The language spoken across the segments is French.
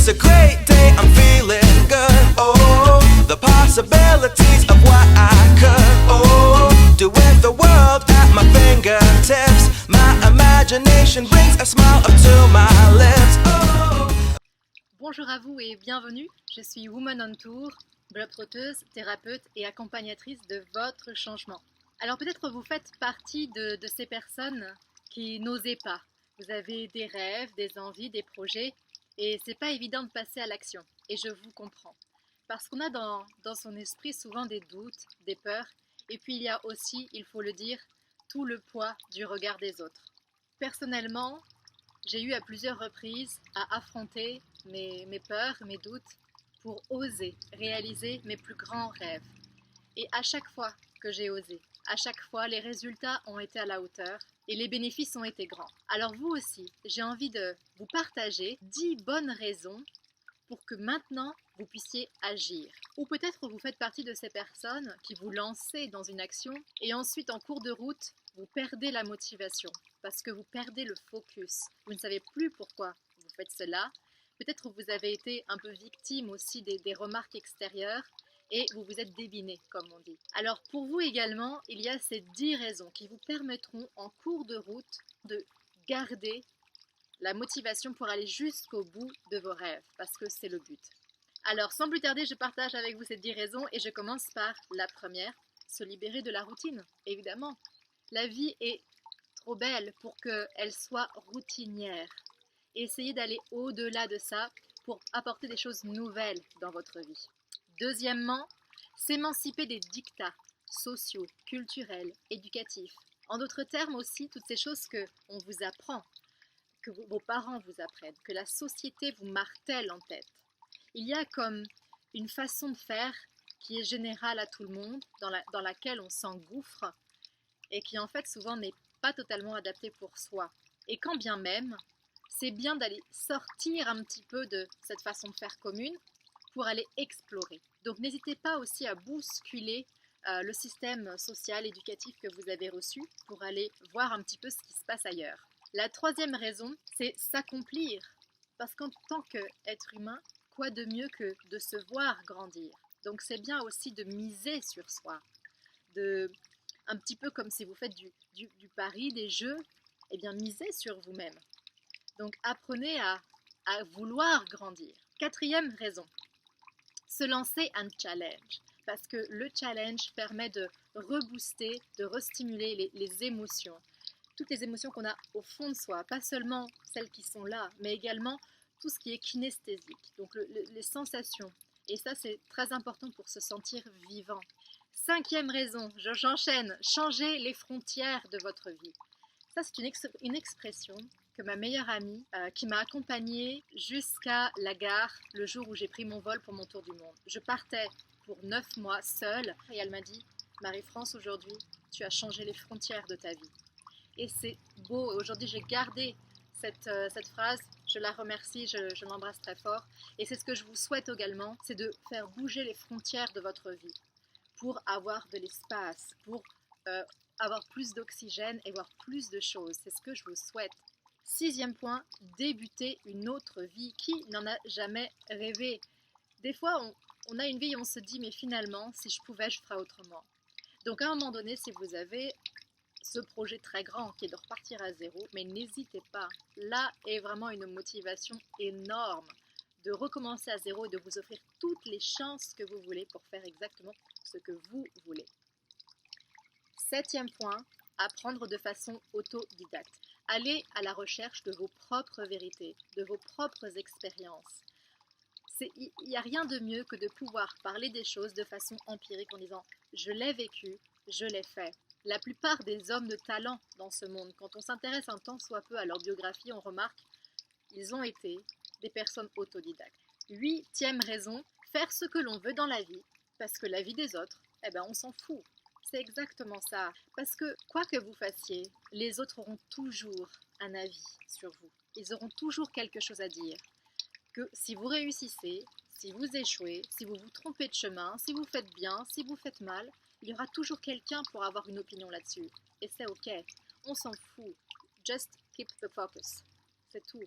It's a great day, I'm feeling good. Oh, the possibilities of what I could, oh, do with the world at my fingertips. My imagination brings a smile up to my lips. Oh. Bonjour à vous et bienvenue, je suis Woman on Tour, globe-trotteuse, thérapeute et accompagnatrice de votre changement. Alors peut-être vous faites partie de ces personnes qui n'osaient pas. Vous avez des rêves, des envies, des projets et c'est pas évident de passer à l'action. Et je vous comprends. Parce qu'on a dans son esprit souvent des doutes, des peurs et puis il y a aussi, il faut le dire, tout le poids du regard des autres. Personnellement, j'ai eu à plusieurs reprises à affronter mes peurs, mes doutes pour oser réaliser mes plus grands rêves. Et à chaque fois que j'ai osé, à chaque fois les résultats ont été à la hauteur et les bénéfices ont été grands. Alors vous aussi, j'ai envie de vous partager 10 bonnes raisons pour que maintenant vous puissiez agir. Ou peut-être vous faites partie de ces personnes qui vous lancez dans une action et ensuite en cours de route, vous perdez la motivation parce que vous perdez le focus. Vous ne savez plus pourquoi vous faites cela. Peut-être vous avez été un peu victime aussi des remarques extérieures et vous vous êtes débiné, comme on dit. Alors pour vous également, il y a ces 10 raisons qui vous permettront en cours de route de garder la motivation pour aller jusqu'au bout de vos rêves, parce que c'est le but. Alors sans plus tarder, je partage avec vous ces 10 raisons et je commence par la première, se libérer de la routine, évidemment. La vie est trop belle pour qu'elle soit routinière. Essayez d'aller au-delà de ça pour apporter des choses nouvelles dans votre vie. Deuxièmement, s'émanciper des dictats sociaux, culturels, éducatifs. En d'autres termes aussi, toutes ces choses qu'on vous apprend, que vos parents vous apprennent, que la société vous martèle en tête. Il y a comme une façon de faire qui est générale à tout le monde, dans laquelle on s'engouffre et qui en fait souvent n'est pas totalement adaptée pour soi. Et quand bien même, c'est bien d'aller sortir un petit peu de cette façon de faire commune pour aller explorer. Donc n'hésitez pas aussi à bousculer le système social, éducatif que vous avez reçu pour aller voir un petit peu ce qui se passe ailleurs. La troisième raison, c'est s'accomplir. Parce qu'en tant qu'être humain, quoi de mieux que de se voir grandir? Donc c'est bien aussi de miser sur soi. Un petit peu comme si vous faites du pari, des jeux, eh bien misez sur vous-même. Donc apprenez à vouloir grandir. Quatrième raison, se lancer un challenge. Parce que le challenge permet de rebooster, de restimuler les émotions. Toutes les émotions qu'on a au fond de soi, pas seulement celles qui sont là, mais également tout ce qui est kinesthésique, donc les sensations. Et ça, c'est très important pour se sentir vivant. Cinquième raison, j'enchaîne, changer les frontières de votre vie. Ça, c'est une expression que ma meilleure amie, qui m'a accompagnée jusqu'à la gare le jour où j'ai pris mon vol pour mon tour du monde. Je partais pour 9 mois seule et elle m'a dit « Marie-France, aujourd'hui, tu as changé les frontières de ta vie ». Et c'est beau. Aujourd'hui, j'ai gardé cette phrase. Je la remercie, je l'embrasse très fort. Et c'est ce que je vous souhaite également, c'est de faire bouger les frontières de votre vie pour avoir de l'espace, pour avoir plus d'oxygène et voir plus de choses. C'est ce que je vous souhaite. Sixième point, débuter une autre vie. Qui n'en a jamais rêvé? Des fois, on a une vie et on se dit, mais finalement, si je pouvais, je ferais autrement. Donc à un moment donné, si vous avez ce projet très grand qui est de repartir à zéro, mais n'hésitez pas. Là est vraiment une motivation énorme de recommencer à zéro et de vous offrir toutes les chances que vous voulez pour faire exactement ce que vous voulez. Septième point, apprendre de façon autodidacte. Allez à la recherche de vos propres vérités, de vos propres expériences. Il n'y a rien de mieux que de pouvoir parler des choses de façon empirique en disant « je l'ai vécu, je l'ai fait ». La plupart des hommes de talent dans ce monde, quand on s'intéresse un tant soit peu à leur biographie, on remarque qu'ils ont été des personnes autodidactes. Huitième raison, faire ce que l'on veut dans la vie, parce que la vie des autres, on s'en fout. C'est exactement ça. Parce que quoi que vous fassiez, les autres auront toujours un avis sur vous. Ils auront toujours quelque chose à dire. Que si vous réussissez, si vous échouez, si vous vous trompez de chemin, si vous faites bien, si vous faites mal, il y aura toujours quelqu'un pour avoir une opinion là-dessus. Et c'est ok. On s'en fout. Just keep the focus. C'est tout.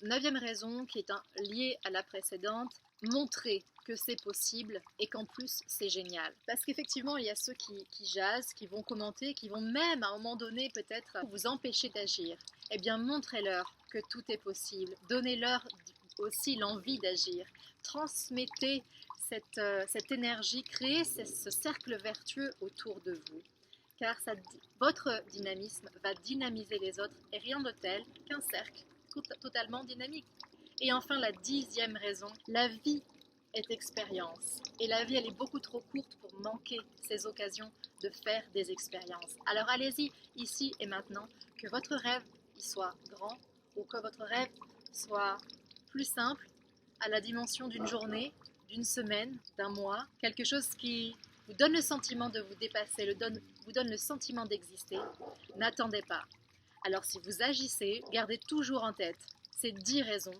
9e raison qui est liée à la précédente, montrer que c'est possible et qu'en plus c'est génial. Parce qu'effectivement, il y a ceux qui jasent, qui vont commenter, qui vont même à un moment donné peut-être vous empêcher d'agir. Eh bien, montrez-leur que tout est possible. Donnez-leur aussi l'envie d'agir. Transmettez cette énergie, créez ce cercle vertueux autour de vous. Car votre dynamisme va dynamiser les autres et rien de tel qu'un cercle totalement dynamique. Et enfin, la 10e raison, la vie est expérience. Et la vie, elle est beaucoup trop courte pour manquer ces occasions de faire des expériences. Alors allez-y, ici et maintenant, que votre rêve il soit grand ou que votre rêve soit plus simple, à la dimension d'une journée, d'une semaine, d'un mois, quelque chose qui vous donne le sentiment de vous dépasser, vous donne le sentiment d'exister. N'attendez pas. Alors si vous agissez, gardez toujours en tête ces 10 raisons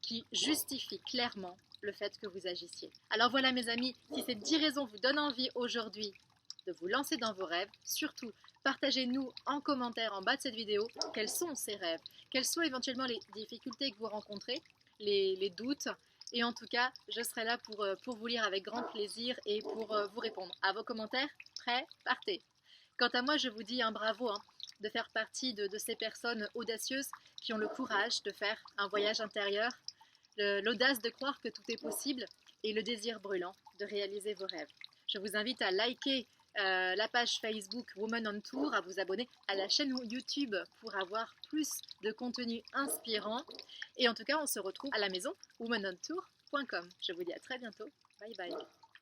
qui justifient clairement le fait que vous agissiez. Alors voilà mes amis, si ces 10 raisons vous donnent envie aujourd'hui de vous lancer dans vos rêves, surtout partagez-nous en commentaire en bas de cette vidéo quels sont ces rêves, quelles sont éventuellement les difficultés que vous rencontrez, les doutes, et en tout cas je serai là pour vous lire avec grand plaisir et pour vous répondre à vos commentaires. Prêts? Partez! Quant à moi, je vous dis un bravo de faire partie de ces personnes audacieuses qui ont le courage de faire un voyage intérieur, l'audace de croire que tout est possible et le désir brûlant de réaliser vos rêves. Je vous invite à liker la page Facebook Women on Tour, à vous abonner à la chaîne YouTube pour avoir plus de contenu inspirant. Et en tout cas, on se retrouve à la maison womenontour.com. Je vous dis à très bientôt. Bye bye.